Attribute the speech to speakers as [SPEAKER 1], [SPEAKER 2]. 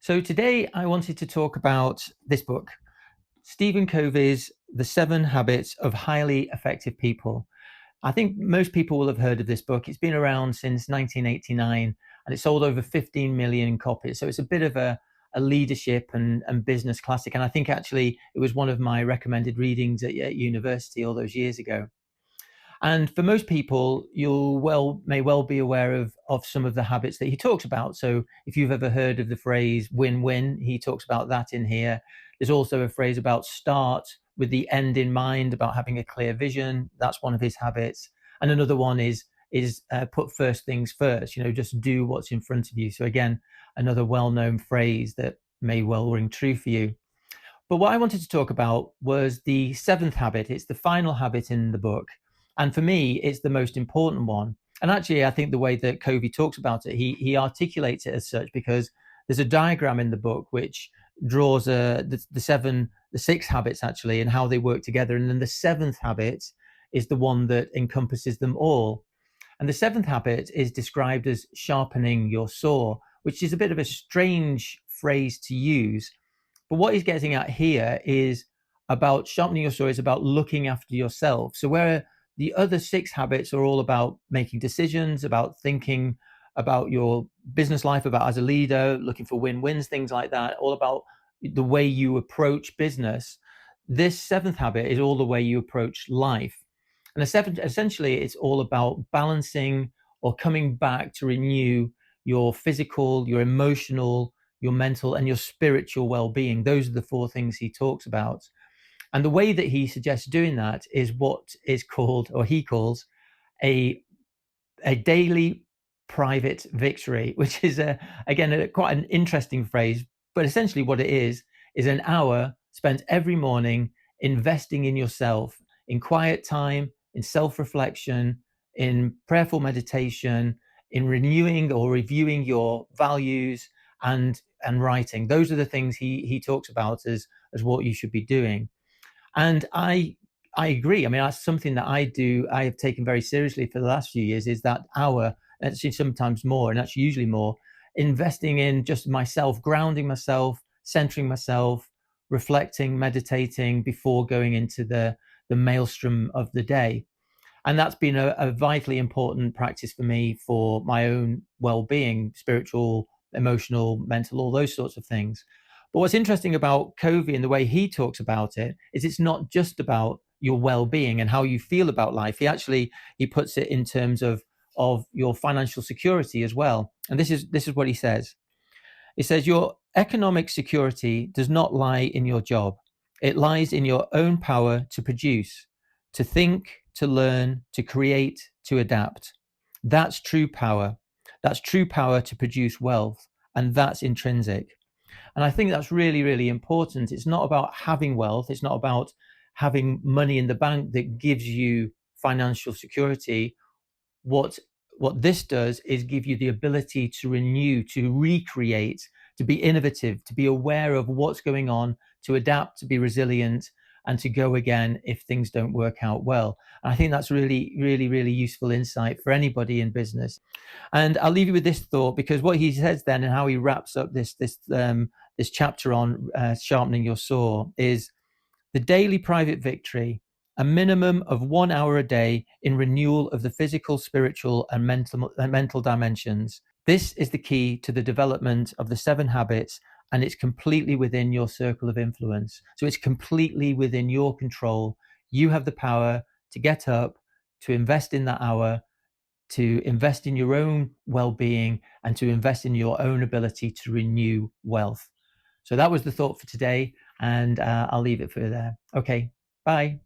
[SPEAKER 1] So today I wanted to talk about this book, Stephen Covey's The 7 Habits of Highly Effective People. I think most people will have heard of this book. It's been around since 1989 and it sold over 15 million copies. So it's a bit of a leadership and business classic. And I think actually it was one of my recommended readings at university all those years ago. And for most people, may well be aware of some of the habits that he talks about. So if you've ever heard of the phrase win-win, he talks about that in here. There's also a phrase about start with the end in mind, about having a clear vision. That's one of his habits. And another one is put first things first, just do what's in front of you. So again, another well-known phrase that may well ring true for you. But what I wanted to talk about was the 7th habit. It's the final habit in the book. And for me, it's the most important one. And actually, I think the way that Covey talks about it, he articulates it as such because there's a diagram in the book which draws the 6 habits actually and how they work together. And then the 7th habit is the one that encompasses them all. And the 7th habit is described as sharpening your saw, which is a bit of a strange phrase to use. But what he's getting at here is about sharpening your saw, is about looking after yourself. So where the other 6 habits are all about making decisions, about thinking about your business life, about as a leader, looking for win-wins, things like that, all about the way you approach business. This 7th habit is all the way you approach life. And the 7th, essentially, it's all about balancing or coming back to renew your physical, your emotional, your mental, and your spiritual well-being. Those are the 4 things he talks about. And the way that he suggests doing that is what is called, or he calls, a daily private victory, which is again quite an interesting phrase. But essentially, what it is an hour spent every morning investing in yourself, in quiet time, in self-reflection, in prayerful meditation, in renewing or reviewing your values and writing. Those are the things he talks about as what you should be doing. And I agree. I mean, that's something that I have taken very seriously for the last few years, is that hour, actually sometimes more, and that's usually more, investing in just myself, grounding myself, centering myself, reflecting, meditating before going into the maelstrom of the day. And that's been a vitally important practice for me for my own well-being, spiritual, emotional, mental, all those sorts of things. But what's interesting about Covey and the way he talks about it is it's not just about your well-being and how you feel about life. He puts it in terms of your financial security as well. And this is what he says. He says your economic security does not lie in your job. It lies in your own power to produce, to think, to learn, to create, to adapt. That's true power. That's true power to produce wealth, and that's intrinsic. And I think that's really, really important. It's not about having wealth. It's not about having money in the bank that gives you financial security. What this does is give you the ability to renew, to recreate, to be innovative, to be aware of what's going on, to adapt, to be resilient, and to go again if things don't work out well. And I think that's really, really, really useful insight for anybody in business. And I'll leave you with this thought, because what he says then and how he wraps up this chapter on sharpening your saw is the daily private victory, a minimum of 1 hour a day in renewal of the physical, spiritual, and mental dimensions. This is the key to the development of the 7 habits, and it's completely within your circle of influence. So it's completely within your control. You have the power to get up, to invest in that hour, to invest in your own well-being, and to invest in your own ability to renew wealth. So that was the thought for today, and I'll leave it for there. Okay, bye.